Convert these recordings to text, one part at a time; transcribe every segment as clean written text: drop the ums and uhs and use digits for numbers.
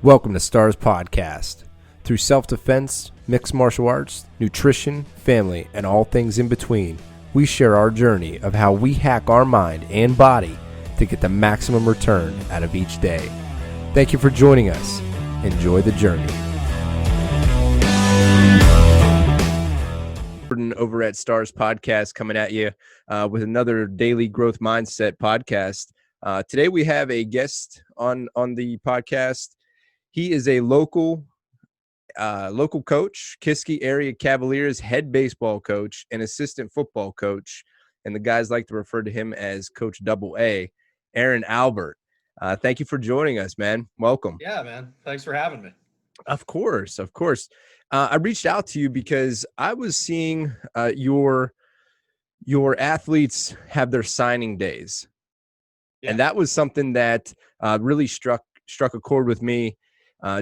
Welcome to Stars Podcast. Through self-defense, mixed martial arts, nutrition, family, and all things in between, we share our journey of how we hack our mind and body to get the maximum return out of each day. Thank you for joining us. Enjoy the journey. Over at Stars Podcast coming at you with another daily growth mindset podcast. Today we have a guest on the podcast. He is a local coach, Kiski Area Cavaliers head baseball coach and assistant football coach, and the guys like to refer to him as Coach Double A, Aaron Albert. Thank you for joining us, man. Welcome. Yeah, man. Thanks for having me. Of course. I reached out to you because I was seeing your athletes have their signing days, and that was something that really struck a chord with me.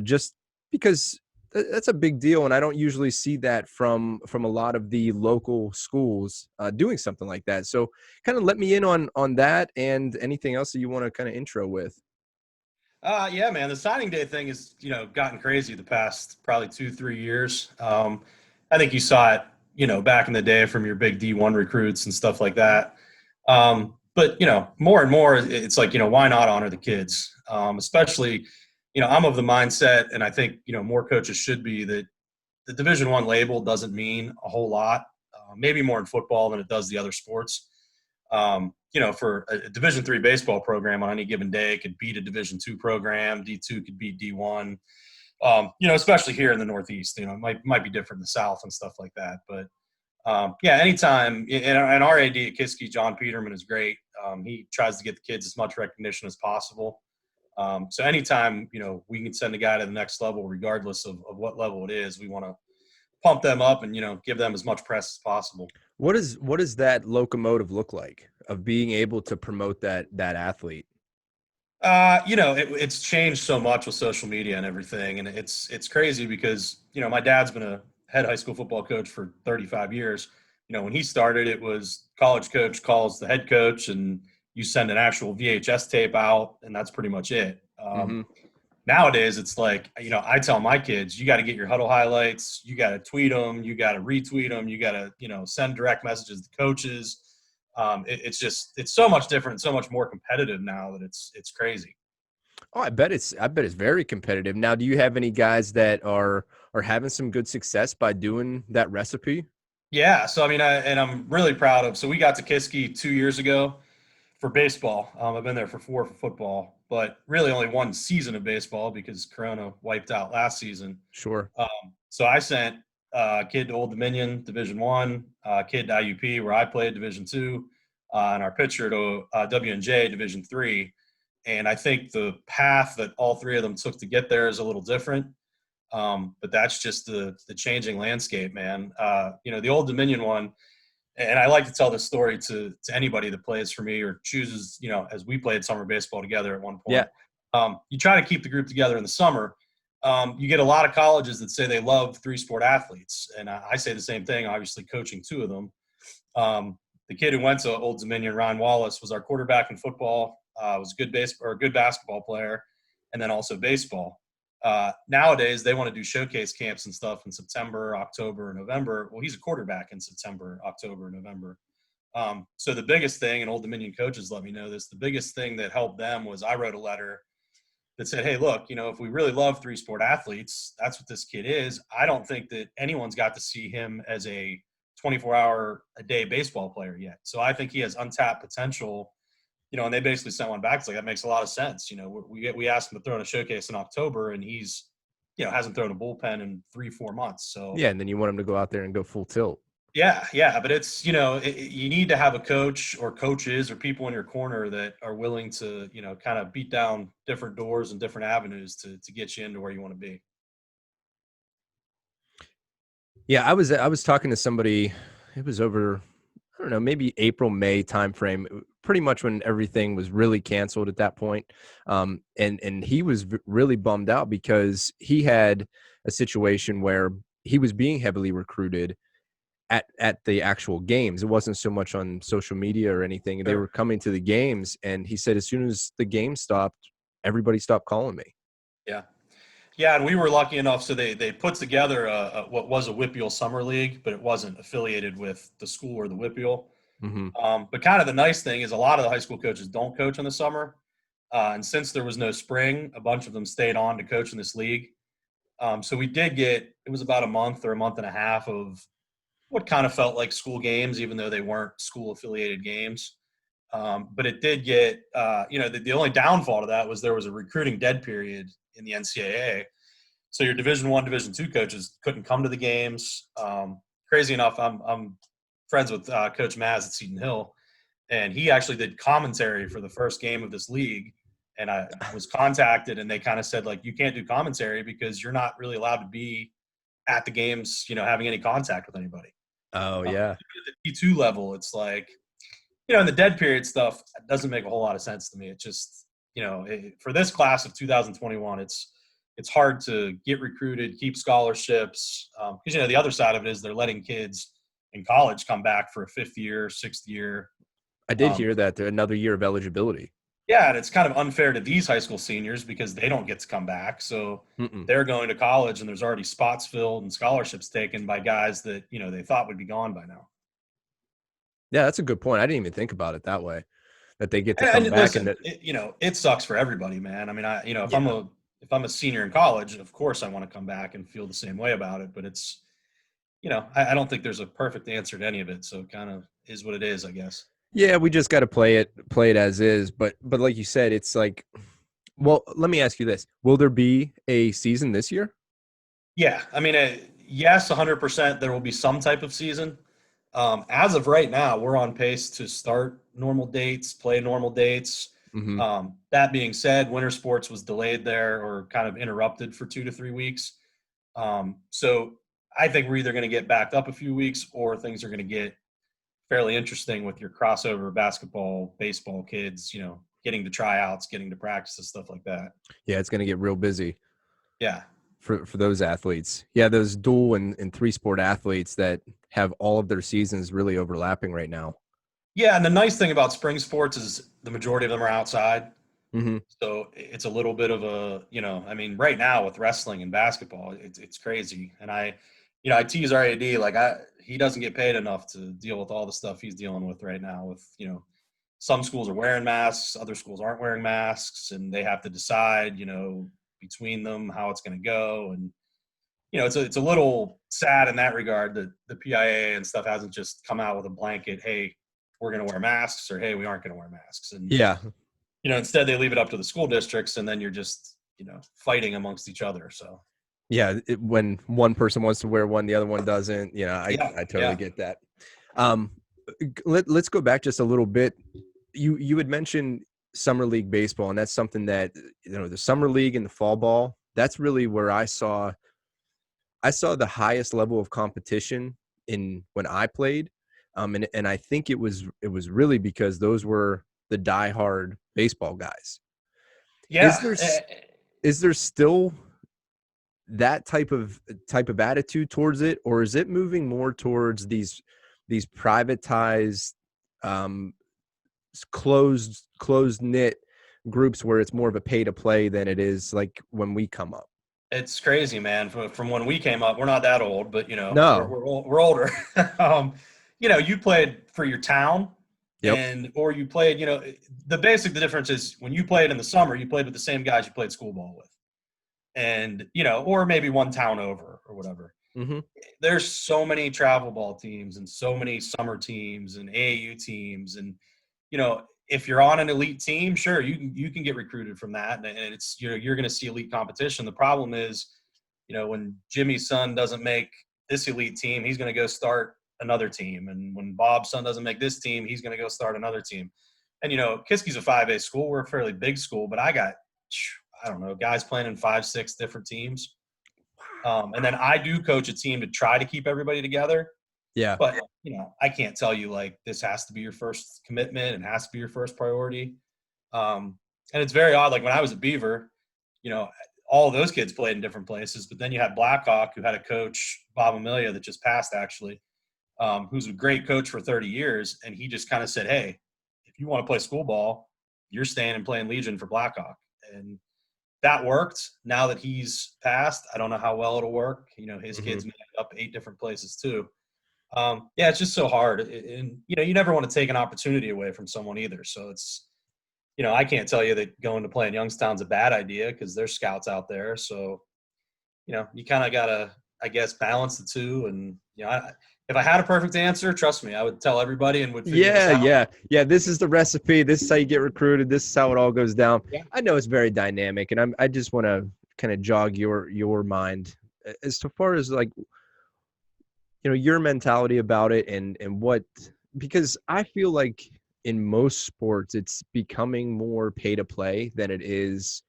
Just because that's a big deal, and I don't usually see that from a lot of the local schools doing something like that. So kind of let me in on that and anything else that you want to kind of intro with. Yeah, man. The signing day thing has, gotten crazy the past probably 2-3 years. I think you saw it, back in the day from your big D1 recruits and stuff like that. But, more and more, it's like, why not honor the kids? Especially, I'm of the mindset, and I think, more coaches should be, that the Division I label doesn't mean a whole lot, maybe more in football than it does the other sports. For a Division III baseball program on any given day, it could beat a Division II program. D2 could beat D1. Especially here in the Northeast, it might be different in the South and stuff like that. But anytime, and our AD at Kiski, John Peterman, is great. He tries to get the kids as much recognition as possible. So anytime, we can send a guy to the next level, regardless of what level it is, we want to pump them up and, give them as much press as possible. What does that locomotive look like of being able to promote that athlete? It's changed so much with social media and everything. And it's crazy because, my dad's been a head high school football coach for 35 years. When he started, it was college coach calls the head coach and you send an actual VHS tape out, and that's pretty much it. Nowadays, it's like, I tell my kids, you got to get your huddle highlights, you got to tweet them, you got to retweet them, you got to, send direct messages to coaches. It's so much different, so much more competitive now that it's crazy. Oh, I bet it's very competitive. Now, do you have any guys that are having some good success by doing that recipe? Yeah. So, I'm really proud of, so we got to Kiski 2 years ago for baseball. I've been there for 4 for football, but really only 1 season of baseball because Corona wiped out last season. Sure. So I sent a kid to Old Dominion, Division I, kid to IUP, where I played Division II, and our pitcher to W&J, Division III. And I think the path that all 3 of them took to get there is a little different. But that's just the changing landscape, man. The Old Dominion one, and I like to tell this story to anybody that plays for me or chooses, as we played summer baseball together at one point. Yeah. You try to keep the group together in the summer. You get a lot of colleges that say they love 3-sport athletes. And I say the same thing, obviously coaching 2 of them. The kid who went to Old Dominion, Ryan Wallace, was our quarterback in football, was a good basketball player, and then also baseball. Nowadays, they want to do showcase camps and stuff in September, October, November. Well, he's a quarterback in September, October, November. So the biggest thing, and Old Dominion coaches let me know this, the biggest thing that helped them was I wrote a letter that said, hey, look, if we really love 3-sport athletes, that's what this kid is. I don't think that anyone's got to see him as a 24-hour-a-day baseball player yet. So I think he has untapped potential. And they basically sent one back. It's like, that makes a lot of sense. We asked him to throw in a showcase in October, and he's, hasn't thrown a bullpen in 3-4 months. So yeah, and then you want him to go out there and go full tilt. Yeah, but it's, you need to have a coach or coaches or people in your corner that are willing to, kind of beat down different doors and different avenues to get you into where you want to be. Yeah, I was talking to somebody. It was over, I don't know, maybe April, May timeframe, pretty much when everything was really canceled at that point. And he was really bummed out because he had a situation where he was being heavily recruited at the actual games. It wasn't so much on social media or anything. Sure. They were coming to the games, and he said as soon as the game stopped, everybody stopped calling me. Yeah. Yeah, and we were lucky enough, so they put together what was a WIPIAL summer league, but it wasn't affiliated with the school or the WIPIAL. Mm-hmm. But kind of the nice thing is a lot of the high school coaches don't coach in the summer. And since there was no spring, a bunch of them stayed on to coach in this league. So we did get, it was about a month or a month and a half of what kind of felt like school games, even though they weren't school affiliated games. But it did get, the only downfall to that was there was a recruiting dead period in the NCAA. So your Division I, Division II coaches couldn't come to the games. Crazy enough, I'm friends with Coach Maz at Seton Hill, and he actually did commentary for the first game of this league. And I was contacted, and they kind of said, like, you can't do commentary because you're not really allowed to be at the games, having any contact with anybody. Oh, yeah. At the D2 level, it's like, in the dead period stuff, it doesn't make a whole lot of sense to me. It's just, for this class of 2021, it's hard to get recruited, keep scholarships, because, the other side of it is they're letting kids in college come back for a fifth year, sixth year. I did hear that another year of eligibility. Yeah, and it's kind of unfair to these high school seniors because they don't get to come back. So they're going to college, and there's already spots filled and scholarships taken by guys that, they thought would be gone by now. Yeah, that's a good point. I didn't even think about it that way, that they get to come back. Listen, it sucks for everybody, man. I mean, if I'm a senior in college, of course I want to come back and feel the same way about it. But it's, I don't think there's a perfect answer to any of it. So it kind of is what it is, I guess. Yeah, we just got to play it as is. But like you said, it's like, well, let me ask you this: will there be a season this year? Yeah, I mean, yes, 100%. There will be some type of season. As of right now, we're on pace to start normal dates, play normal dates. Mm-hmm. That being said, winter sports was delayed there or kind of interrupted for 2 to 3 weeks. So I think we're either going to get backed up a few weeks or things are going to get fairly interesting with your crossover basketball, baseball kids, getting to tryouts, getting to practices, stuff like that. Yeah, it's going to get real busy. Yeah. For those athletes. Yeah, those dual and three sport athletes that have all of their seasons really overlapping right now. Yeah, and the nice thing about spring sports is the majority of them are outside. Mm-hmm. So it's a little bit of a, right now with wrestling and basketball, it's crazy. And I tease our AD, like he doesn't get paid enough to deal with all the stuff he's dealing with right now with, some schools are wearing masks, other schools aren't wearing masks, and they have to decide, between them how it's going to go. And, it's a little sad in that regard that the PIA and stuff hasn't just come out with a blanket, hey, we're going to wear masks, or hey, we aren't going to wear masks. And yeah, instead they leave it up to the school districts, and then you're just, fighting amongst each other. So yeah, when one person wants to wear one, the other one doesn't. I totally get that. Let's go back just a little bit. You had mentioned summer league baseball, and that's something that the summer league and the fall ball. That's really where I saw the highest level of competition in when I played, and I think it was really because those were the diehard baseball guys. Yeah. Is there still that type of attitude towards it, or is it moving more towards these privatized, closed knit groups where it's more of a pay to play than it is like when we come up? It's crazy, man. From when we came up, we're not that old, but No. we're older. You played for your town. Yep. Or you played, the difference is when you played in the summer, you played with the same guys you played school ball with. And, or maybe one town over or whatever. Mm-hmm. There's so many travel ball teams and so many summer teams and AAU teams. And, if you're on an elite team, sure, you can get recruited from that. And it's, you're going to see elite competition. The problem is, when Jimmy's son doesn't make this elite team, he's going to go start another team. And when Bob's son doesn't make this team, he's going to go start another team. And, Kiski's a 5A school. We're a fairly big school, but I got, I don't know, guys playing in 5, 6 different teams. And then I do coach a team to try to keep everybody together. Yeah. But, I can't tell you, like, this has to be your first commitment and has to be your first priority. And it's very odd. Like, when I was at Beaver, all of those kids played in different places. But then you had Blackhawk, who had a coach, Bob Amelia, that just passed, actually, who's a great coach for 30 years. And he just kind of said, hey, if you want to play school ball, you're staying and playing Legion for Blackhawk. And, that worked. Now that he's passed, I don't know how well it'll work. His Mhm. kids may end up 8 different places too. Yeah, it's just so hard. And, you never want to take an opportunity away from someone either. So it's, I can't tell you that going to play in Youngstown's a bad idea because there's scouts out there. So, you kind of got to, I guess, balance the two. And, if I had a perfect answer, trust me, I would tell everybody and would figure this Yeah, out. yeah. This is the recipe. This is how you get recruited. This is how it all goes down. Yeah. I know it's very dynamic, and I just want to kind of jog your mind as to far as like your mentality about it and what, because I feel like in most sports it's becoming more pay to play than it is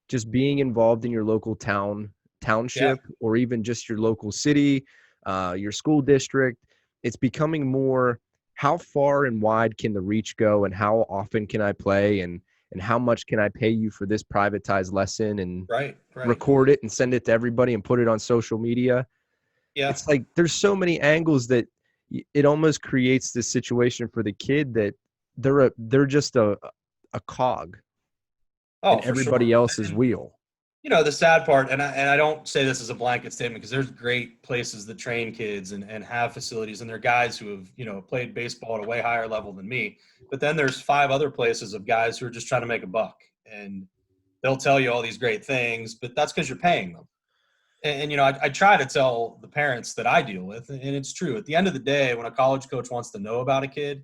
just being involved in your local Yeah. township, or even just your local city, your school district. It's becoming more, how far and wide can the reach go, and how often can I play, and how much can I pay you for this privatized lesson, and Right. Right. record it and send it to everybody and put it on social media. Yeah. It's like there's so many angles that it almost creates this situation for the kid that they're just a cog Oh, in for everybody sure. else's wheel. The sad part, and I don't say this as a blanket statement because there's great places that train kids and have facilities, and they're guys who have, played baseball at a way higher level than me. But then there's 5 other places of guys who are just trying to make a buck, and they'll tell you all these great things, but that's because you're paying them. And I try to tell the parents that I deal with, and it's true. At the end of the day, when a college coach wants to know about a kid,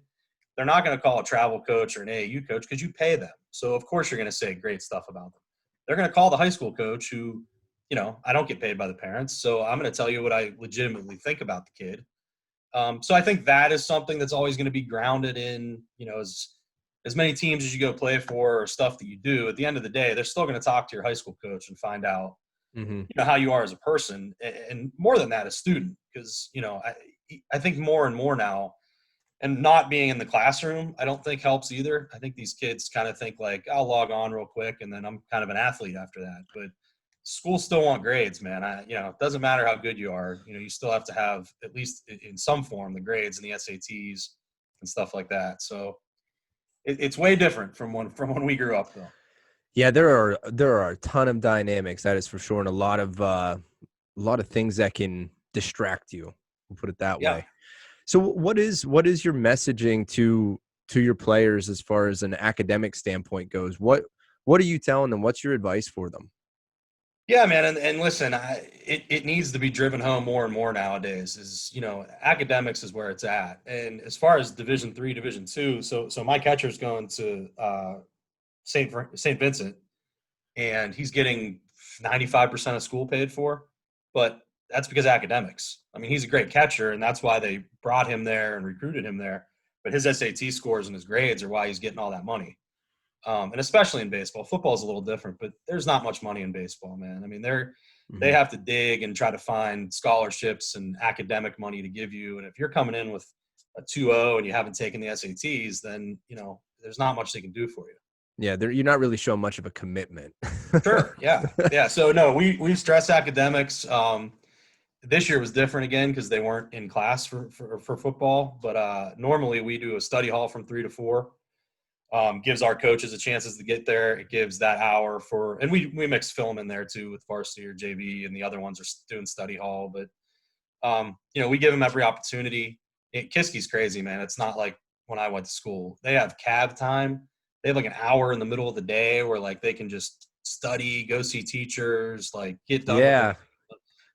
they're not going to call a travel coach or an AAU coach because you pay them. So of course you're going to say great stuff about them. They're going to call the high school coach who, I don't get paid by the parents. So I'm going to tell you what I legitimately think about the kid. So I think that is something that's always going to be grounded in, as many teams as you go play for or stuff that you do. At the end of the day, they're still going to talk to your high school coach and find out, Mm-hmm. how you are as a person, and more than that, a student. Because, I think more and more now, and not being in the classroom, I don't think helps either. I think these kids kind of think like, I'll log on real quick and then I'm kind of an athlete after that. But schools still want grades, man. It doesn't matter how good you are. You still have to have, at least in some form, the grades and the SATs and stuff like that. So it's way different from when we grew up, though. Yeah, there are a ton of dynamics, that is for sure, and a lot of things that can distract you. We'll put it that Yeah. way. So what is your messaging to your players as far as an academic standpoint goes? What are you telling them? What's your advice for them? Yeah, man, and listen, it needs to be driven home more and more nowadays. Is academics is where it's at, and as far as Division III, Division II, so my catcher's going to Saint Vincent, and he's getting 95% of school paid for, but that's because of academics. I mean, he's a great catcher, and that's why they brought him there and recruited him there. But his SAT scores and his grades are why he's getting all that money. And especially in baseball. Football is a little different, but there's not much money in baseball, man. I mean, they Mhm. have to dig and try to find scholarships and academic money to give you. And if you're coming in with a 2.0 and you haven't taken the SATs, then there's not much they can do for you. Yeah, you're not really showing much of a commitment. Sure, yeah, yeah. So no, we stress academics. This year was different again because they weren't in class for football. But normally we do a study hall from 3 to 4. Gives our coaches a chances to get there. It gives that hour and we mix film in there too with varsity or JV, and the other ones are doing study hall. But we give them every opportunity. Kiski's crazy, man. It's not like when I went to school. They have cab time. They have like an hour in the middle of the day where like they can just study, go see teachers, like get done with their. Yeah.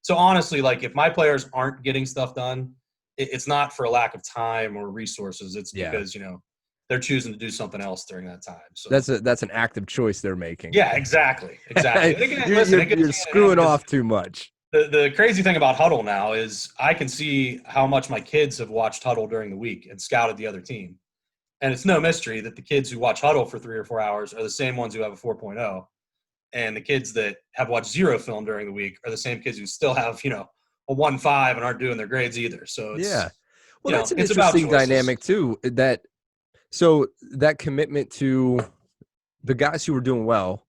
So honestly, like if my players aren't getting stuff done, it's not for a lack of time or resources. It's Yeah. because they're choosing to do something else during that time. So That's an active choice they're making. yeah, exactly. You're screwing off too much. The crazy thing about Huddle now is I can see how much my kids have watched Huddle during the week and scouted the other team. And it's no mystery that the kids who watch Huddle for 3 or 4 hours are the same ones who have a 4.0. And the kids that have watched zero film during the week are the same kids who still have, a 1.5 and aren't doing their grades either. So Yeah. Well, that's an it's about interesting choices. dynamic too. That commitment to the guys who are doing well,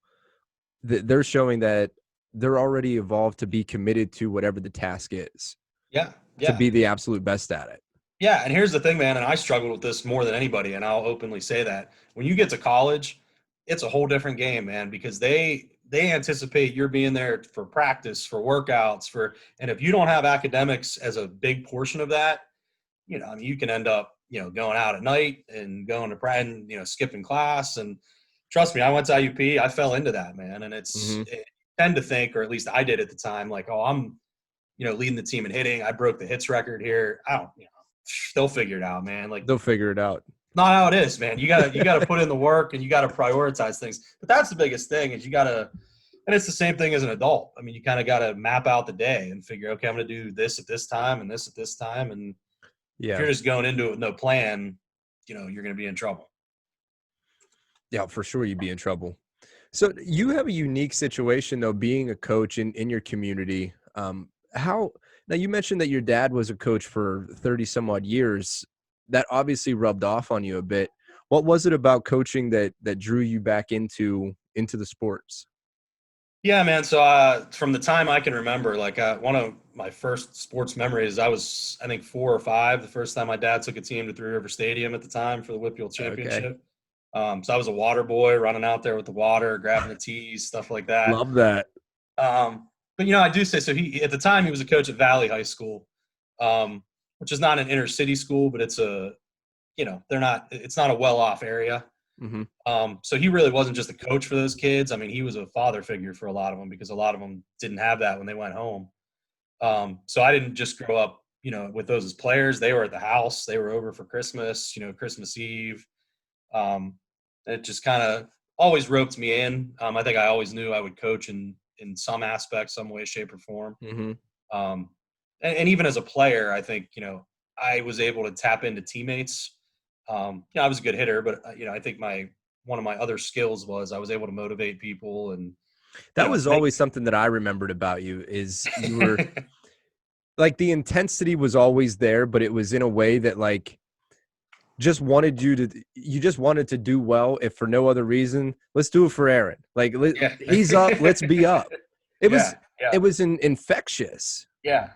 they're showing that they're already evolved to be committed to whatever the task is, Yeah. to Yeah. be the absolute best at it. Yeah, and here's the thing, man, and I struggled with this more than anybody, and I'll openly say that. When you get to college, it's a whole different game, man, because they anticipate you're being there for practice, for workouts, and if you don't have academics as a big portion of that, I mean, you can end up, going out at night and going to practice and, skipping class. And trust me, I went to IUP, I fell into that, man. And I tend to think, or at least I did at the time, like, oh, I'm, leading the team in hitting. I broke the hits record here. I don't, they'll figure it out, man. Like, They'll figure it out. Not how it is, man. You gotta put in the work, and you gotta prioritize things. But that's the biggest thing is and it's the same thing as an adult. I mean, you kind of got to map out the day and figure, okay, I'm going to do this at this time and this at this time. And if you're just going into it with no plan, you're going to be in trouble. Yeah, for sure. You'd be in trouble. So you have a unique situation though, being a coach in your community. Now you mentioned that your dad was a coach for 30 some odd years. That obviously rubbed off on you a bit. What was it about coaching that drew you back into the sports? Yeah, man. So from the time I can remember, like one of my first sports memories, I was, I think, 4 or 5. The first time my dad took a team to Three River Stadium at the time for the Whitfield Championship. Okay. So I was a water boy running out there with the water, grabbing the tees, stuff like that. Love that. But, I do say, so at the time he was a coach at Valley High School, which is not an inner city school, but it's it's not a well-off area. Mm-hmm. So he really wasn't just a coach for those kids. I mean, he was a father figure for a lot of them because a lot of them didn't have that when they went home. So I didn't just grow up, with those as players. They were at the house. They were over for Christmas, Christmas Eve. It just kind of always roped me in. I think I always knew I would coach in some aspect, some way, shape, or form. Mm-hmm. And even as a player, I think, I was able to tap into teammates. I was a good hitter, but I think one of my other skills was I was able to motivate people. And that was always something that I remembered about you is you were like the intensity was always there, but it was in a way that like you just wanted to do well. If for no other reason, let's do it for Aaron. Like he's up, let's be up. It was infectious. Yeah.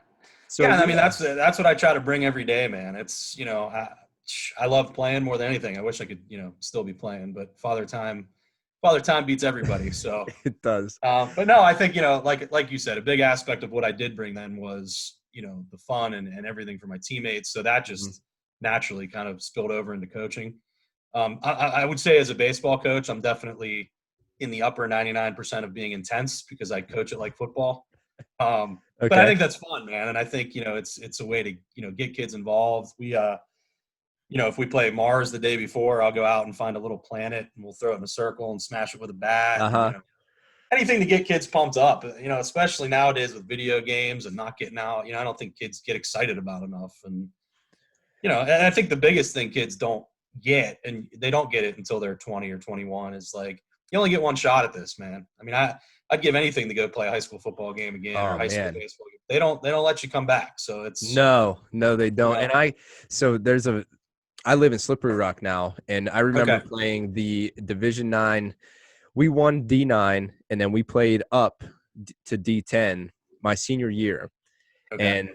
So I mean, that's what I try to bring every day, man. It's, I love playing more than anything. I wish I could, still be playing, but father time beats everybody. So it does. But no, I think, like you said, a big aspect of what I did bring then was, the fun and everything for my teammates. So that just naturally kind of spilled over into coaching. I would say as a baseball coach, I'm definitely in the upper 99% of being intense because I coach it like football. Okay. But I think that's fun, man. And I think, it's a way to, get kids involved. We, if we play Mars the day before, I'll go out and find a little planet and we'll throw it in a circle and smash it with a bat. Uh-huh. And, anything to get kids pumped up, especially nowadays with video games and not getting out. I don't think kids get excited about enough. And, and I think the biggest thing kids don't get, and they don't get it until they're 20 or 21, is like, you only get one shot at this, man. I mean, I'd give anything to go play a high school football game again or high school baseball game. They don't let you come back. So it's no, they don't. And I live in Slippery Rock now, and I remember playing the Division IX. We won D9, and then we played up to D10 my senior year. Okay. And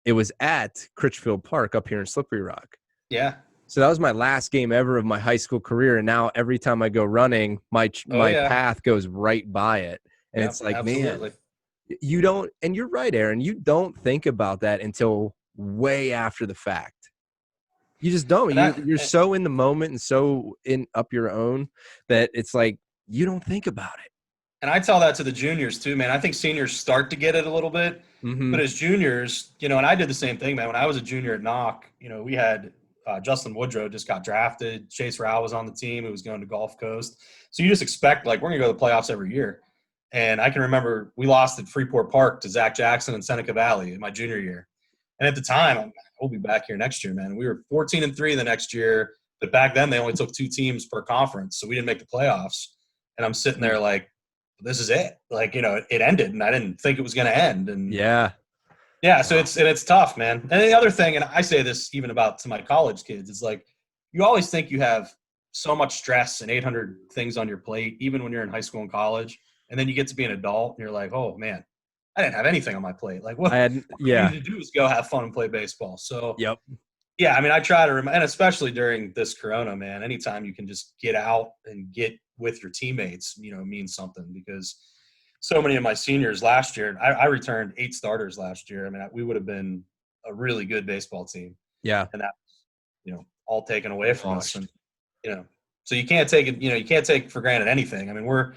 it was at Critchfield Park up here in Slippery Rock. Yeah. So that was my last game ever of my high school career. And now every time I go running, my path goes right by it. And it's like, absolutely. Man, you don't – and you're right, Aaron. You don't think about that until way after the fact. You just don't. You're so in the moment and so up your own that it's like you don't think about it. And I tell that to the juniors too, man. I think seniors start to get it a little bit. Mm-hmm. But as juniors, and I did the same thing, man. When I was a junior at Knock, we had Justin Woodrow just got drafted. Chase Rao was on the team who was going to Gulf Coast. So you just expect, like, we're going to go to the playoffs every year. And I can remember we lost at Freeport Park to Zach Jackson and Seneca Valley in my junior year. And at the time, we'll be back here next year, man. We were 14-3 the next year, but back then they only took 2 teams per conference, so we didn't make the playoffs. And I'm sitting there like, this is it. Like, it ended, and I didn't think it was going to end. And yeah. So it's tough, man. And the other thing, and I say this even to my college kids, is like, you always think you have so much stress and 800 things on your plate, even when you're in high school and college, and then you get to be an adult, and you're like, oh man, I didn't have anything on my plate. Like, what I need to do is go have fun and play baseball. So, yeah, I mean, I try to and especially during this Corona, man, anytime you can just get out and get with your teammates, means something, because so many of my seniors last year, I returned 8 starters last year. I mean, we would have been a really good baseball team. Yeah. And that, all taken away from us. Washed. And, so you can't take it, you can't take for granted anything. I mean,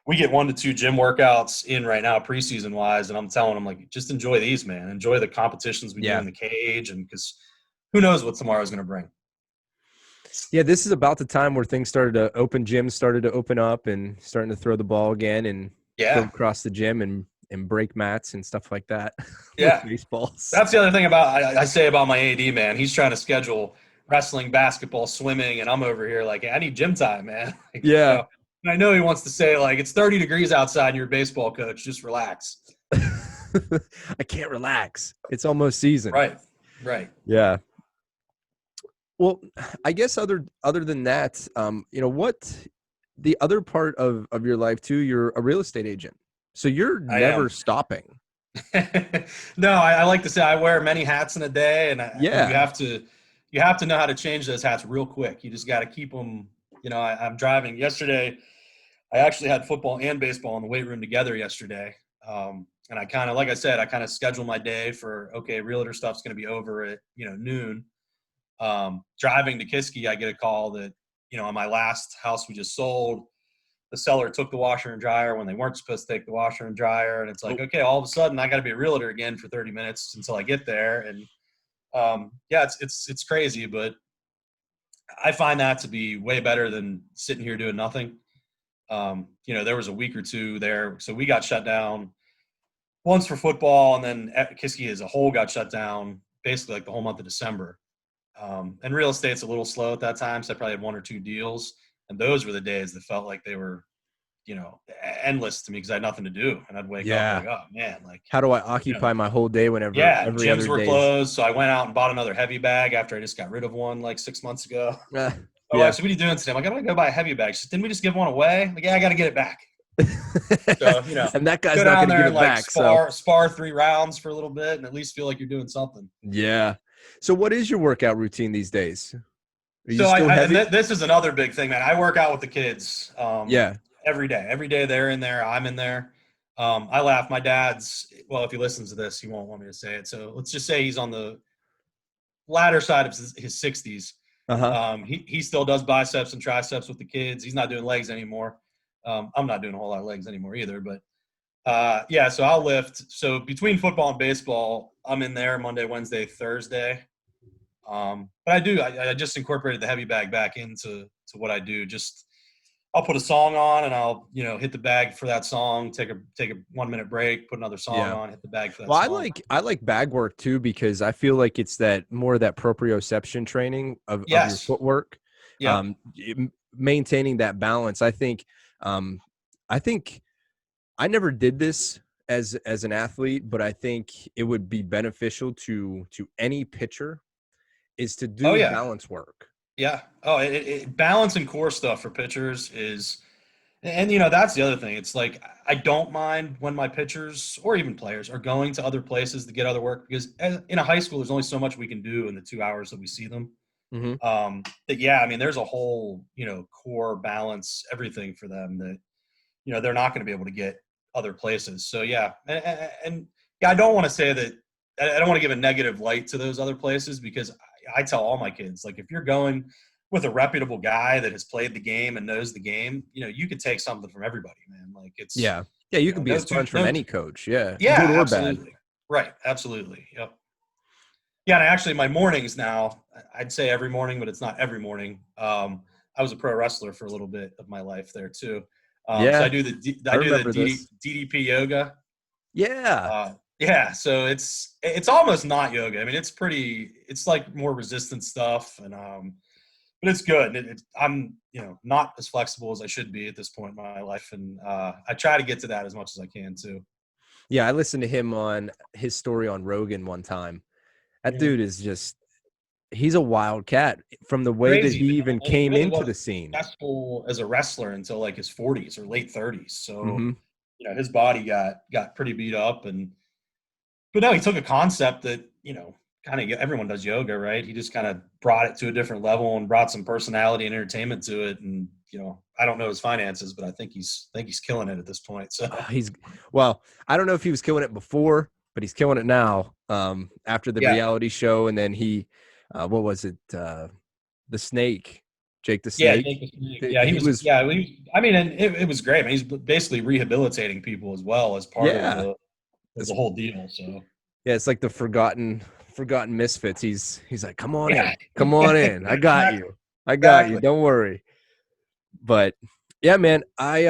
we get 1 to 2 gym workouts in right now, preseason wise. And I'm telling them, like, just enjoy these, man. Enjoy the competitions we do in the cage. And because who knows what tomorrow's going to bring. Yeah, this is about the time where things started to open. Gyms started to open up and starting to throw the ball again and go across the gym and break mats and stuff like that. Yeah, baseballs. That's the other thing I say about my AD, man. He's trying to schedule wrestling, basketball, swimming, and I'm over here like, I need gym time, man. Like, yeah. And I know he wants to say, like, it's 30 degrees outside and you're a baseball coach. Just relax. I can't relax. It's almost season. Right. Yeah. Well, I guess other than that, what the other part of your life too, you're a real estate agent. So you're never stopping. No, I like to say I wear many hats in a day, and you have to know how to change those hats real quick. You just got to keep them. I'm driving yesterday. I actually had football and baseball in the weight room together yesterday. And I kind of, like I said, I kind of schedule my day for, okay, realtor stuff's going to be over at, noon. Driving to Kiski, I get a call that, on my last house we just sold, the seller took the washer and dryer when they weren't supposed to take the washer and dryer. And it's like, okay, all of a sudden I got to be a realtor again for 30 minutes until I get there. And it's crazy, but I find that to be way better than sitting here doing nothing. There was a week or two there. So we got shut down once for football, and then Kiski as a whole got shut down basically like the whole month of December. And real estate's a little slow at that time. So I probably had 1 or 2 deals. And those were the days that felt like they were, endless to me because I had nothing to do. And I'd wake up like, oh, man. Like, how do I occupy my whole day whenever every gyms other were days. closed. So I went out and bought another heavy bag after I just got rid of one like 6 months ago. So what are you doing today? I'm like, I'm going to go buy a heavy bag. She said, didn't we just give one away? I'm like, yeah, I got to get it back. So, and that guy's not going to give it back. Spar 3 rounds for a little bit and at least feel like you're doing something. Yeah. So what is your workout routine these days? This is another big thing, man. I work out with the kids. Every day. Every day they're in there. I'm in there. I laugh. My dad's, well, if he listens to this, he won't want me to say it. So let's just say he's on the latter side of his 60s. He still does biceps and triceps with the kids. He's not doing legs anymore. I'm not doing a whole lot of legs anymore either. But, so I'll lift. So between football and baseball, I'm in there Monday, Wednesday, Thursday. But I just incorporated the heavy bag back into what I do. Just I'll put a song on and I'll, hit the bag for that song, take a 1 minute break, put another song on, hit the bag for that song. I like bag work too, because I feel like it's that proprioception training of your footwork. Maintaining that balance. I think I never did this as an athlete, but I think it would be beneficial to any pitcher is to do balance work. Yeah. Oh, balance and core stuff for pitchers is, and that's the other thing. It's like, I don't mind when my pitchers or even players are going to other places to get other work, because in a high school, there's only so much we can do in the 2 hours that we see them. There's a whole, core balance, everything for them that, they're not going to be able to get other places. So I don't want to say that, I don't want to give a negative light to those other places, because I tell all my kids, like, if you're going with a reputable guy that has played the game and knows the game, you could take something from everybody, man. Like, it's you can be a sponge from any coach. Good or absolutely. bad. Right, absolutely. Yep. Yeah, and actually, my mornings now, I'd say every morning, but it's not every morning. I was a pro wrestler for a little bit of my life there too. So I do the DDP yoga. So it's almost not yoga. I mean, it's like more resistance stuff, and but it's good. I'm not as flexible as I should be at this point in my life, and I try to get to that as much as I can too. Yeah, I listened to him on his story on Rogan one time. That dude is he's a wild cat from the way that he even came into the scene. Successful as a wrestler until like his 40s or late 30s. So his body got pretty beat up, but no, he took a concept that kind of, everyone does yoga, right? He just kind of brought it to a different level and brought some personality and entertainment to it. And, I don't know his finances, but I think he's killing it at this point. So Well, I don't know if he was killing it before, but he's killing it now. After the reality show, and then he, what was it? The Snake, Jake the Snake. Jake the Snake. Yeah, he was. I mean, and it was great. I mean, he's basically rehabilitating people as well as part of the whole deal. So yeah, it's like the forgotten misfits. He's like, come on in. I got you. Don't worry. But yeah, man, I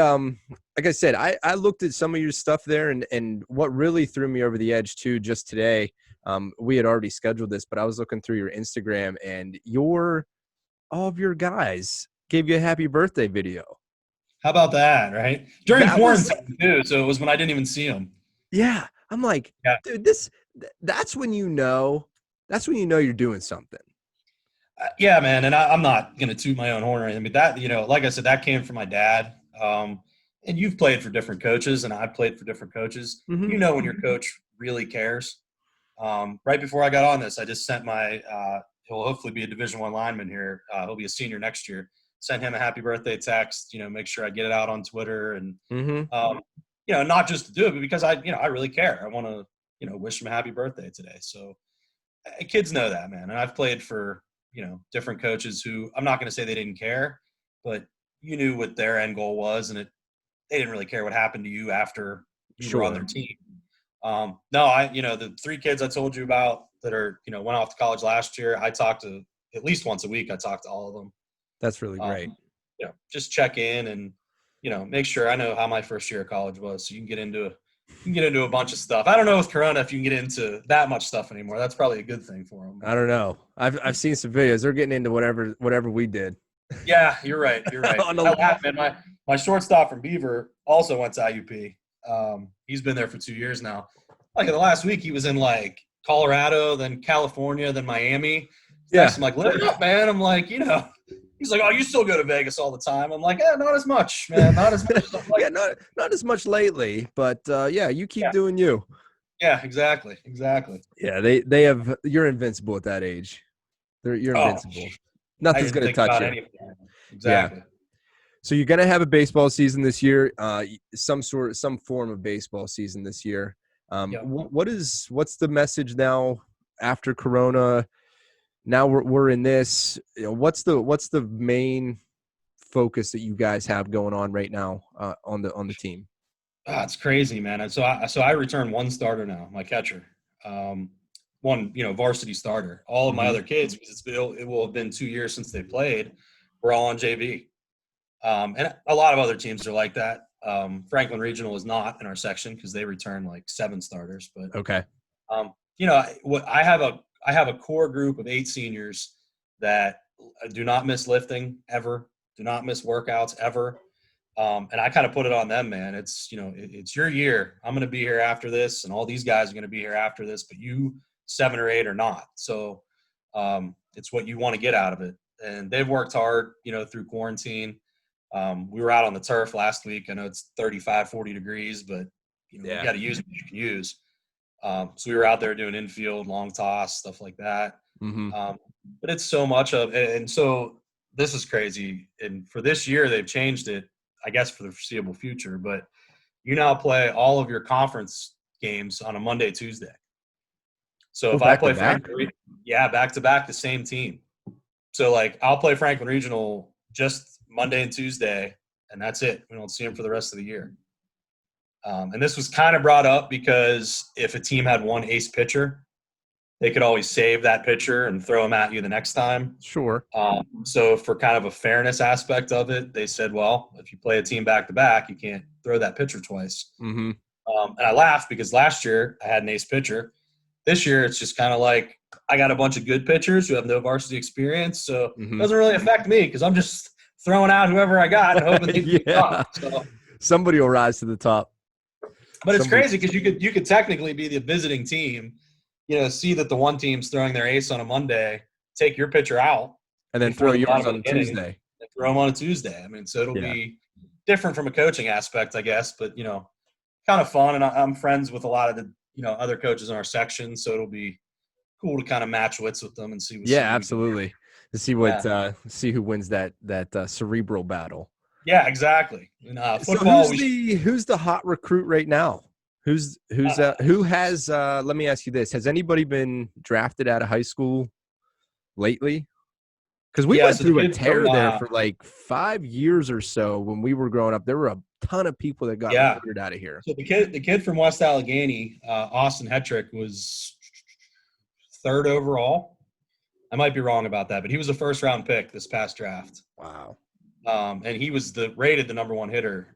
like I said, I looked at some of your stuff there, and what really threw me over the edge too just today. We had already scheduled this, but I was looking through your Instagram, and all of your guys gave you a happy birthday video. How about that, right? During quarantine too, so it was when I didn't even see them. Yeah, I'm like, dude, that's when you're doing something. Yeah, man, and I'm not gonna toot my own horn or anything, but that, like I said, that came from my dad. And you've played for different coaches, and I've played for different coaches. Mm-hmm. When your coach really cares. Right before I got on this, I just sent my he'll hopefully be a Division I lineman here. He'll be a senior next year. Sent him a happy birthday text. Make sure I get it out on Twitter, and not just to do it, but because I really care. I want to wish him a happy birthday today. So kids know that, man. And I've played for different coaches who, I'm not going to say they didn't care, but you knew what their end goal was, and they didn't really care what happened to you after you were on their team. No, the 3 kids I told you about that are, went off to college last year, I talked to at least once a week. I talk to all of them. That's really great. Just check in and, make sure I know how my first year of college was. So you can get into a bunch of stuff. I don't know with Corona if you can get into that much stuff anymore. That's probably a good thing for them. I don't know. I've seen some videos. They're getting into whatever we did. Yeah, you're right. I laugh, man. My shortstop from Beaver also went to IUP. He's been there for 2 years now. Like in the last week, he was in like Colorado, then California, then Miami. Yeah. I'm like, live it up, man. I'm like, he's like, oh, you still go to Vegas all the time. I'm like, yeah, not as much, man. Not as much. Like, yeah, not as much lately, but yeah, you keep doing you. Yeah, exactly. Yeah, you're invincible at that age. You're invincible. Nothing's going to touch you. Exactly. Yeah. So you're going to have a baseball season this year, some form of baseball season this year. What's the message now after Corona? Now we're in this. What's the main focus that you guys have going on right now on the team? It's crazy, man. And so I return one starter now, my catcher, one varsity starter. All of my other kids, because it will have been 2 years since they played, we're all on JV. And a lot of other teams are like that. Franklin Regional is not in our section because they return like 7 starters. But okay, I have a core group of 8 seniors that do not miss lifting ever, do not miss workouts ever. And I kind of put it on them, man. It's it's your year. I'm going to be here after this, and all these guys are going to be here after this, but you 7 or 8 are not. So it's what you want to get out of it. And they've worked hard, through quarantine. We were out on the turf last week. I know it's 35, 40 degrees, but you got to use what you can use. So we were out there doing infield, long toss, stuff like that. But it's so much of, and so this is crazy. And for this year, they've changed it, I guess, for the foreseeable future. But you now play all of your conference games on a Monday, Tuesday. So if I play Franklin, back to back, the same team. So like I'll play Franklin Regional just Monday and Tuesday, and that's it. We don't see them for the rest of the year. And this was kind of brought up because if a team had one ace pitcher, they could always save that pitcher and throw him at you the next time. Sure. So for kind of a fairness aspect of it, they said, well, if you play a team back-to-back, you can't throw that pitcher twice. And I laughed because last year I had an ace pitcher. This year it's just kind of like I got a bunch of good pitchers who have no varsity experience, so it doesn't really affect me because I'm just throwing out whoever I got and hoping they can top. So somebody will rise to the top. But it's crazy because you could technically be the visiting team, see that the one team's throwing their ace on a Monday, take your pitcher out, and then throw yours on a Tuesday. And throw them on a Tuesday. I mean, so it'll be different from a coaching aspect, I guess, but kind of fun. And I'm friends with a lot of the other coaches in our section, so it'll be cool to kind of match wits with them and see. Yeah, absolutely. To see what see who wins that cerebral battle. Yeah, exactly. In So football, who's the hot recruit right now? Who has let me ask you this. Has anybody been drafted out of high school lately? Because we went so the through a kid tear from there for like 5 years or so when we were growing up. There were a ton of people that got recruited out of here. So the kid from West Allegheny, Austin Hetrick, was 3rd overall. I might be wrong about that, but he was a first-round pick this past draft. Wow. And he was rated the number 1 hitter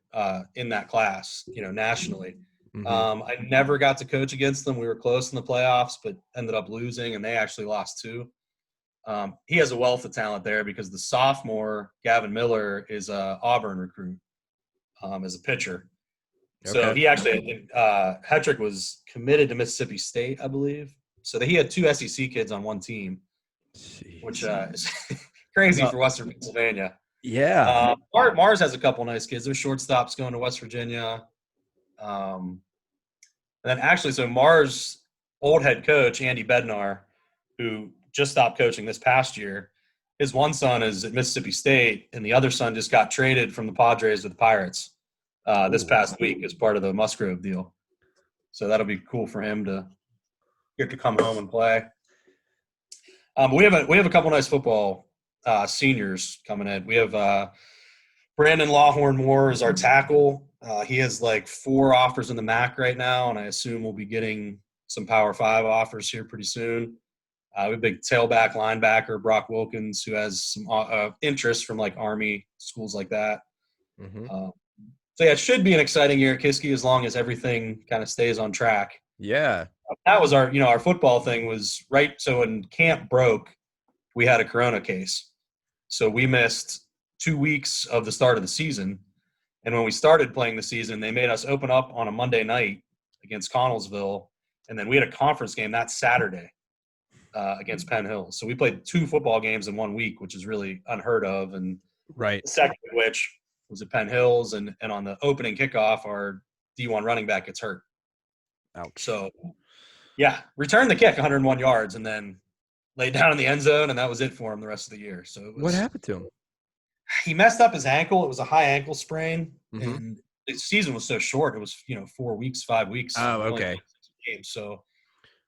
in that class, nationally. Mm-hmm. I never got to coach against them. We were close in the playoffs, but ended up losing, and they actually lost 2. He has a wealth of talent there because the sophomore, Gavin Miller, is a Auburn recruit as a pitcher. Okay. So he actually, Hetrick was committed to Mississippi State, I believe. So he had 2 SEC kids on one team, which is crazy for Western Pennsylvania. Yeah. Mars has a couple nice kids. There's shortstops going to West Virginia. And then actually, so Mars' old head coach, Andy Bednar, who just stopped coaching this past year, his one son is at Mississippi State, and the other son just got traded from the Padres to the Pirates this past week as part of the Musgrove deal. So that'll be cool for him to get to come home and play. We have a couple nice football seniors coming in. We have Brandon Lawhorn Moore is our tackle. He has like 4 offers in the MAC right now, and I assume we'll be getting some Power 5 offers here pretty soon. We have a big tailback linebacker, Brock Wilkins, who has some interest from like Army schools like that. Mm-hmm. So yeah, it should be an exciting year at Kiski as long as everything kind of stays on track. Yeah. That was our football thing was right. So when camp broke, we had a corona case. So we missed 2 weeks of the start of the season. And when we started playing the season, they made us open up on a Monday night against Connellsville. And then we had a conference game that Saturday against Penn Hills. So we played 2 football games in 1 week, which is really unheard of. And right. The second of which was at Penn Hills. And on the opening kickoff, our D1 running back gets hurt. Ouch. So, yeah, returned the kick 101 yards and then laid down in the end zone, and that was it for him the rest of the year. So what happened to him? He messed up his ankle. It was a high ankle sprain, mm-hmm. and the season was so short. It was 4 weeks, 5 weeks. Oh, okay. Games. So,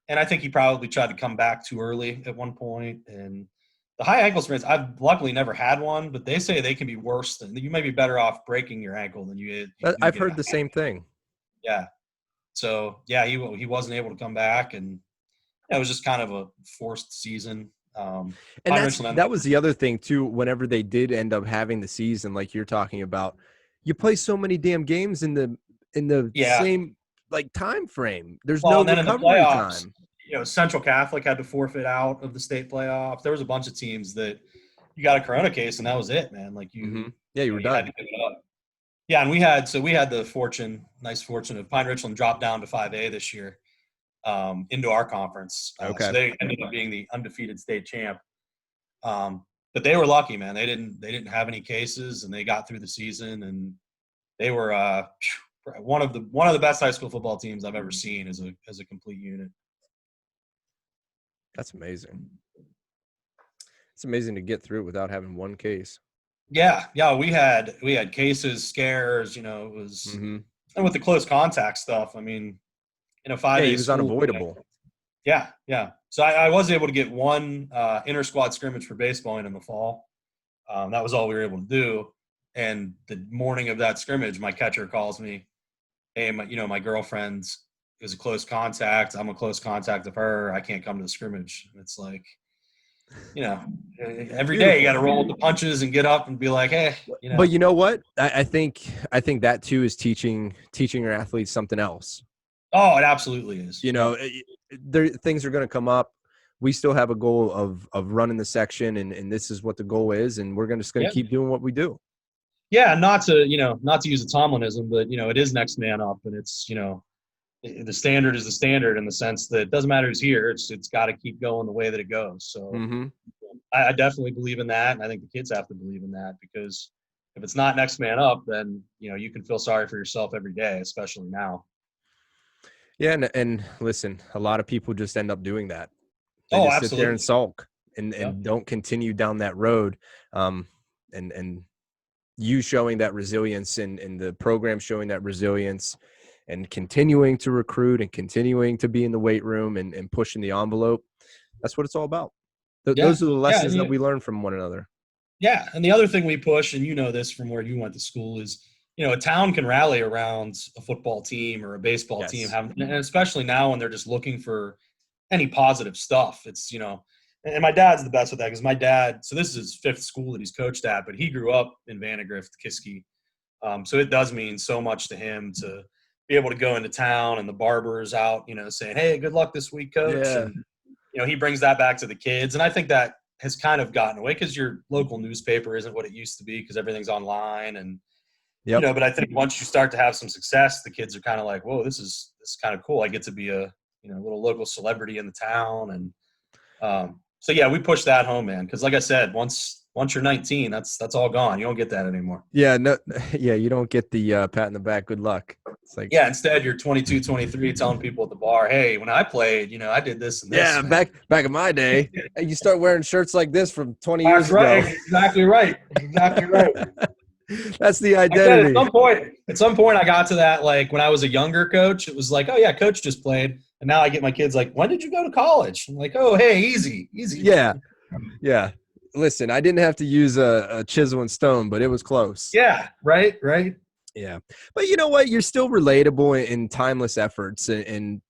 and I think he probably tried to come back too early at one point. And the high ankle sprains, I've luckily never had one, but they say they can be worse than you may be better off breaking your ankle than you. I've heard the same thing. Yeah. So yeah, he wasn't able to come back, and it was just kind of a forced season. And that was the other thing too. Whenever they did end up having the season, like you're talking about, you play so many damn games in the same like time frame. There's no recovery time. Central Catholic had to forfeit out of the state playoffs. There was a bunch of teams that you got a corona case, and that was it, man. Like you, mm-hmm. you were done. Had to give it up. Yeah, and we had the nice fortune of Pine Richland dropped down to 5A this year into our conference. Okay. So they ended up being the undefeated state champ. But they were lucky, man. They didn't have any cases, and they got through the season, and they were one of the best high school football teams I've ever seen as a complete unit. That's amazing. It's amazing to get through without having one case. Yeah, we had cases, scares, it was mm-hmm. and with the close contact stuff, I mean, in a 5A it was unavoidable. Yeah. So I was able to get one inter-squad scrimmage for baseball in the fall. That was all we were able to do. And the morning of that scrimmage, my catcher calls me, hey, my girlfriend is a close contact. I'm a close contact of her. I can't come to the scrimmage. And it's like, every day you got to roll with the punches and get up and be like, hey. But you know what? I think that too is teaching your athletes something else. Oh, it absolutely is. Things are going to come up. We still have a goal of running the section, and this is what the goal is, and we're just going to keep doing what we do. Yeah, not to use a Tomlinism, but it is next man up, and it's the standard is the standard in the sense that it doesn't matter who's here. It's got to keep going the way that it goes. So mm-hmm. I definitely believe in that, and I think the kids have to believe in that, because if it's not next man up, then you can feel sorry for yourself every day, especially now. Yeah, and listen, a lot of people just end up doing that. They Oh, just sit there and absolutely. sulk and Yeah. don't continue down that road. And you showing that resilience and the program showing that resilience and continuing to recruit and continuing to be in the weight room and pushing the envelope. That's what it's all about. Yeah. Those are the Yeah. lessons that we learn from one another. Yeah. And the other thing we push, and you know this from where you went to school, is, a town can rally around a football team or a baseball team, Yes. and especially now when they're just looking for any positive stuff. It's, and my dad's the best with that, because my dad, so this is his fifth school that he's coached at, but he grew up in Vandergrift, Kiski. So it does mean so much to him to be able to go into town, and the barber's out, saying, "Hey, good luck this week, coach." Yeah. And, he brings that back to the kids. And I think that has kind of gotten away, because your local newspaper isn't what it used to be, because everything's online. And, Yep. but I think once you start to have some success, the kids are kind of like, whoa, this is kind of cool. I get to be a, little local celebrity in the town. And so, yeah, we push that home, man. Because like I said, once you're 19, that's all gone. You don't get that anymore. Yeah. No. Yeah. You don't get the pat in the back. Good luck. It's like, yeah. Instead, you're 22, 23, telling people at the bar, "Hey, when I played, I did this and this." yeah. Man. Back in my day, you start wearing shirts like this from 20 That's years right. ago. Exactly right. Exactly right. That's the I said identity. at some point, I got to that, like when I was a younger coach, it was like, "Oh yeah, coach just played," and now I get my kids like, "When did you go to college?" I'm like, "Oh, hey, easy." Yeah. Yeah. Listen, I didn't have to use a chisel and stone, but it was close. Yeah. Right. Yeah. But you know what? You're still relatable in timeless efforts and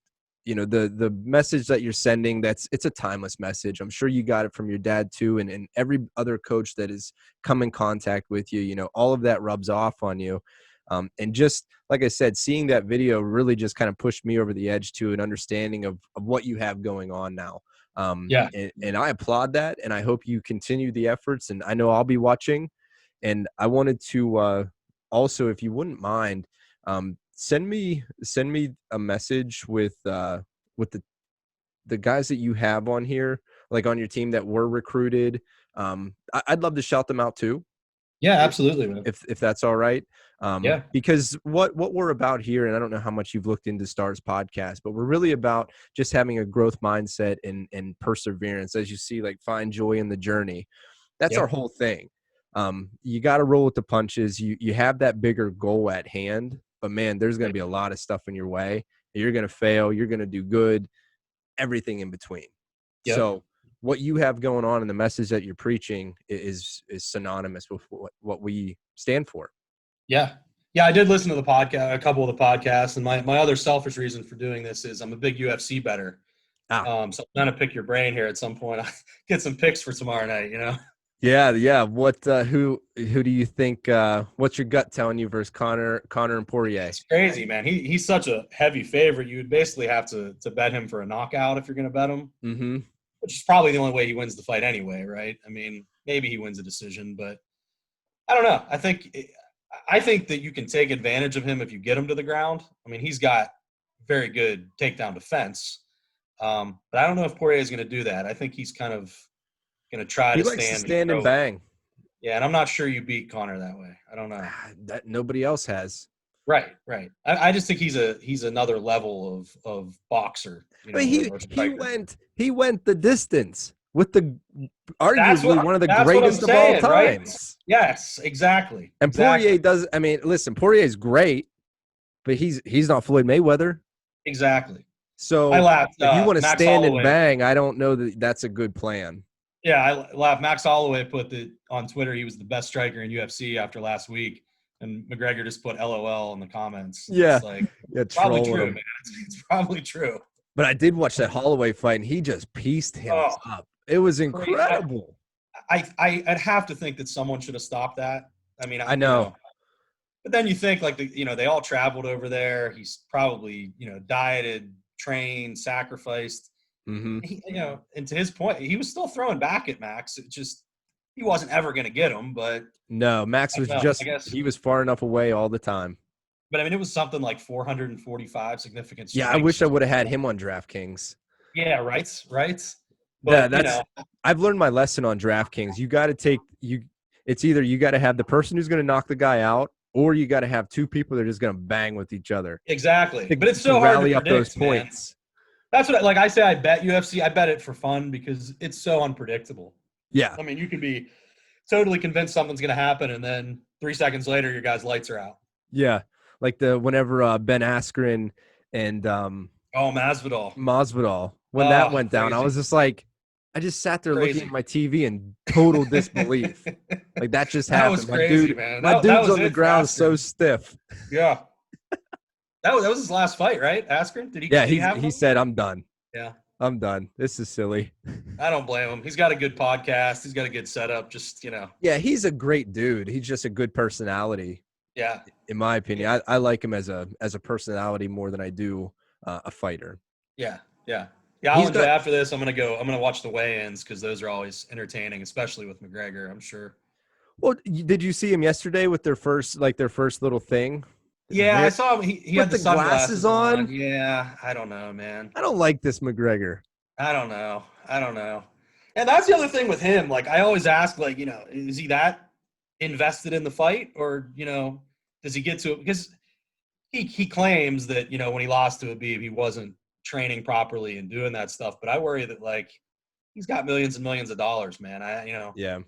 the message that you're sending, it's a timeless message. I'm sure you got it from your dad too. And every other coach that has come in contact with you, all of that rubs off on you. And just like I said, seeing that video really just kind of pushed me over the edge to an understanding of what you have going on now. Yeah. And I applaud that. And I hope you continue the efforts, and I know I'll be watching. And I wanted to, also, if you wouldn't mind, send me a message with the guys that you have on here, like on your team that were recruited. I'd love to shout them out too. Yeah. Absolutely, man. If that's all right. Yeah. Because what we're about here, and I don't know how much you've looked into Stars podcast, but we're really about just having a growth mindset and perseverance. As you see, like, find joy in the journey. That's our whole thing. You got to roll with the punches. You have that bigger goal at hand, but man, there's going to be a lot of stuff in your way. You're going to fail. You're going to do good, everything in between. Yep. So what you have going on and the message that you're preaching is synonymous with what we stand for. Yeah. Yeah. I did listen to the podcast, a couple of the podcasts, and my other selfish reason for doing this is I'm a big UFC bettor. So I'm going to pick your brain here at some point. I'll get some picks for tomorrow night, Yeah. What who do you think, what's your gut telling you versus Connor and Poirier? It's crazy, man. He's such a heavy favorite. You would basically have to bet him for a knockout if you're going to bet him. Mm-hmm. Which is probably the only way he wins the fight anyway, right? I mean, maybe he wins a decision, but I don't know. I think that you can take advantage of him if you get him to the ground. I mean, he's got very good takedown defense, but I don't know if Poirier is going to do that. I think he's kind of going to try to stand and bang. Yeah, and I'm not sure you beat Connor that way. I don't know. That nobody else has. Right. I just think he's another level of boxer. I mean, he went the distance with arguably one of the greatest of all times. Right? Yes, exactly. And Poirier does. I mean, listen, Poirier's great, but he's not Floyd Mayweather. Exactly. So I laughed. If you want to stand Holloway. And bang, I don't know that that's a good plan. Yeah, I laughed. Max Holloway put on Twitter he was the best striker in UFC after last week, and McGregor just put LOL in the comments. Yeah, it's like, probably true, man. It's probably true. But I did watch that Holloway fight, and he just pieced him up. It was incredible. I'd have to think that someone should have stopped that. I mean, I know. But then you think, like, they all traveled over there. He's probably, dieted, trained, sacrificed. Mm-hmm. And to his point, he was still throwing back at Max. It just, he wasn't ever going to get him. But no, Max was he was far enough away all the time. But I mean, it was something like 445 significant strikes. Yeah, I wish I would have had him on DraftKings. Yeah, right. But, yeah, I've learned my lesson on DraftKings. You got to it's either you got to have the person who's going to knock the guy out, or you got to have two people that are just going to bang with each other. Exactly. But it's so hard to predict, up those points. That's what, like I say, I bet UFC. I bet it for fun because it's so unpredictable. Yeah. I mean, you could be totally convinced something's going to happen, and then 3 seconds later, your guy's lights are out. Yeah. Like whenever Ben Askren and Oh, Masvidal. Masvidal, when that Oh, went down, I crazy. was just like, I just sat there looking at Crazy. my TV in total disbelief. Like that just That was happened. crazy, man. My That dude's was on the it for ground so Askren. stiff. Yeah. That was his last fight, right? Askren? Yeah, Did he have he one? said, I'm done. Yeah. I'm done. This is silly. I don't blame him. He's got a good podcast. He's got a good setup. Just, Yeah, he's a great dude. He's just a good personality. Yeah. In my opinion, I like him as a personality more than I do a fighter. Yeah. Yeah. Yeah. I'll enjoy after this. I'm going to watch the weigh-ins because those are always entertaining, especially with McGregor, I'm sure. Well, did you see him yesterday with their first little thing? Yeah, I saw him. He had the sunglasses on. Yeah. I don't know, man. I don't like this McGregor. I don't know. And that's the other thing with him. Like, I always ask, like, is he that invested in the fight, or, does he get to it? Because he claims that, when he lost to Habib, he wasn't training properly and doing that stuff. But I worry that, like, he's got millions and millions of dollars, man. Yeah.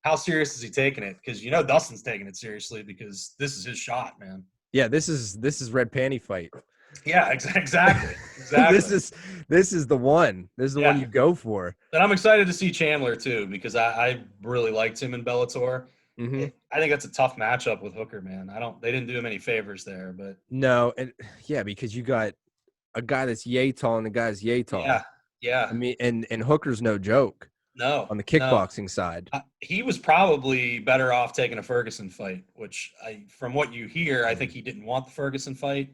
How serious is he taking it? Because, Dustin's taking it seriously because this is his shot, man. Yeah, this is red panty fight. Yeah, exactly. This is the one. This is the one you go for. And I'm excited to see Chandler too, because I really liked him in Bellator. Mm-hmm. I think that's a tough matchup with Hooker, man. They didn't do him any favors there, but no, and yeah, because you got a guy that's yay tall and a guy's yay tall. Yeah. I mean, and Hooker's no joke. No, on the kickboxing side, he was probably better off taking a Ferguson fight, which from what you hear, I think he didn't want the Ferguson fight.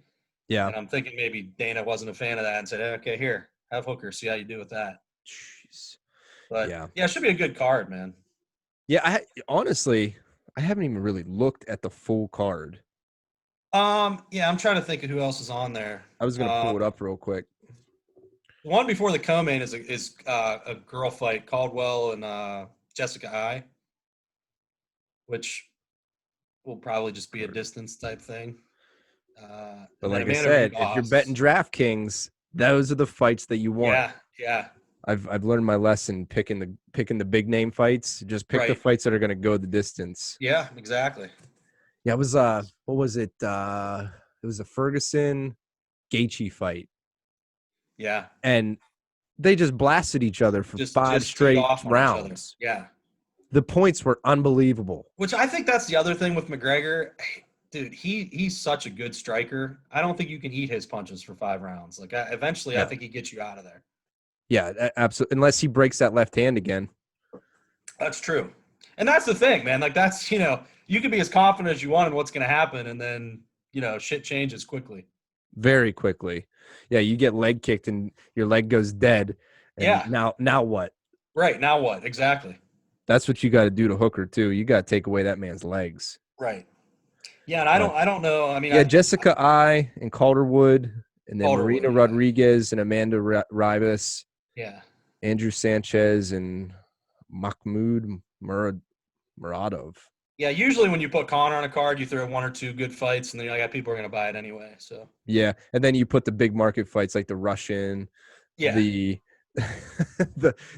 Yeah, and I'm thinking maybe Dana wasn't a fan of that and said, "Okay, here, have Hooker, see how you do with that." Jeez. But yeah, it should be a good card, man. Yeah, honestly, I haven't even really looked at the full card. Yeah, I'm trying to think of who else is on there. I was gonna pull it up real quick. One before the co-main is a girl fight, Caldwell and Jessica Eye, which will probably just be a distance type thing. But like I said, if you're betting DraftKings, those are the fights that you want. Yeah. I've learned my lesson picking the big name fights. Just pick the fights that are going to go the distance. Yeah, exactly. Yeah, it was what was it? It was a Ferguson Gaethje fight. Yeah. And they just blasted each other for 5 straight rounds. Yeah. The points were unbelievable. Which I think that's the other thing with McGregor. Dude, he's such a good striker. I don't think you can eat his punches for 5 rounds. Like, eventually, I think he gets you out of there. Yeah, absolutely. Unless he breaks that left hand again. That's true. And that's the thing, man. Like, that's, you can be as confident as you want in what's going to happen, and then, shit changes quickly. Very quickly. Yeah, you get leg kicked and your leg goes dead. And now what? Right, now what? Exactly. That's what you got to do to Hooker, too. You got to take away that man's legs. Right. Yeah, and I don't know. I mean, Jessica Eye and Calderwood, and then Marina Rodriguez and Amanda Ribas. Yeah. Andrew Sanchez and Mahmoud Muradov. Yeah, usually when you put Conor on a card, you throw 1 or 2 good fights, and then you're like, people are going to buy it anyway. So yeah, and then you put the big market fights like the Russian, the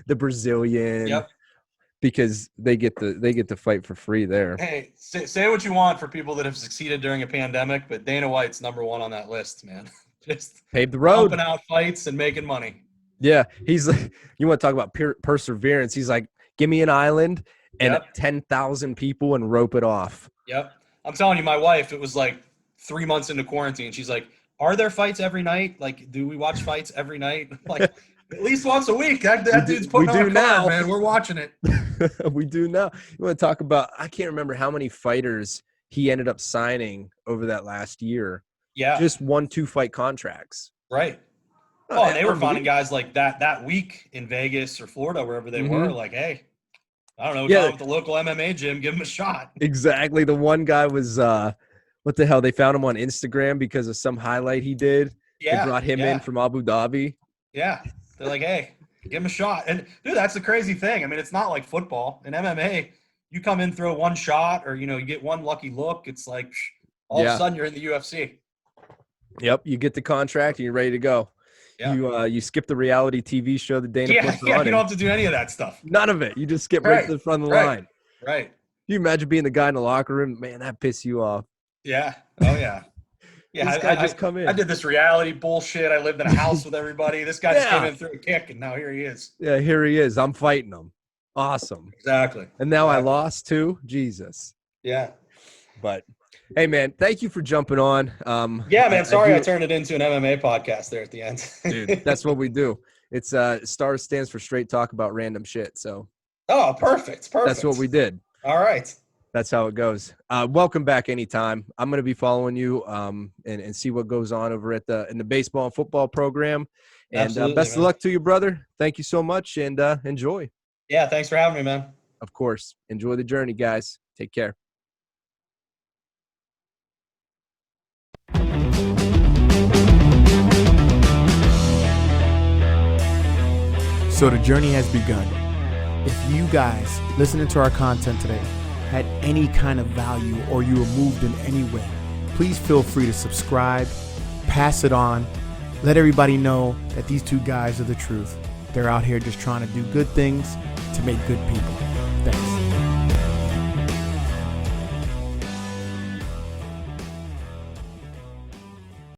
Brazilian. Yep. Because they get to fight for free there. Hey, say what you want for people that have succeeded during a pandemic, but Dana White's number 1 on that list, man. Just paved the road, pumping out fights and making money. Yeah, he's like, you want to talk about perseverance? He's like, give me an island and 10,000 people and rope it off. Yep, I'm telling you, my wife. It was like 3 months into quarantine. She's like, "Are there fights every night? Like, do we watch fights every night? Like, at least once a week." That dude's putting on a card, man. We're watching it. We do now. You want to talk about? I can't remember how many fighters he ended up signing over that last year. Yeah, just 1-2 fight contracts. Right. Oh, and they were finding guys like that week in Vegas or Florida, wherever they were. Like, hey, I don't know, with the local MMA gym, give him a shot. Exactly. The one guy was what the hell? They found him on Instagram because of some highlight he did. Yeah, they brought him in from Abu Dhabi. Yeah, they're like, hey, give him a shot. And dude, that's the crazy thing. I mean, it's not like football. In MMA, you come in, throw 1 shot, or you get 1 lucky look. It's like all of a sudden you're in the UFC. Yep, you get the contract and you're ready to go. Yeah. You skip the reality TV show that Dana puts Yeah. on. You don't have to do any of that stuff. None of it. You just skip right to the front of the line. Right. Can you imagine being the guy in the locker room? Man, that pisses you off. Yeah. Oh yeah. Yeah. This guy just come in. I did this reality bullshit. I lived in a house with everybody. This guy just came in through a kick, and now here he is. Yeah, here he is. I'm fighting him. Awesome. Exactly. And now I lost too. Jesus. Yeah. But hey, man, thank you for jumping on. Yeah, man. Sorry I turned it into an MMA podcast there at the end. Dude, that's what we do. It's STAR stands for straight talk about random shit. So. Oh, perfect. That's what we did. All right. That's how it goes. Welcome back anytime. I'm going to be following you and see what goes on over at in the baseball and football program. And best of luck to you, brother. Thank you so much, and enjoy. Yeah, thanks for having me, man. Of course. Enjoy the journey, guys. Take care. So the journey has begun. If you guys listening to our content today had any kind of value or you were moved in any way, please feel free to subscribe, pass it on, let everybody know that these two guys are the truth. They're out here just trying to do good things to make good people. Thanks.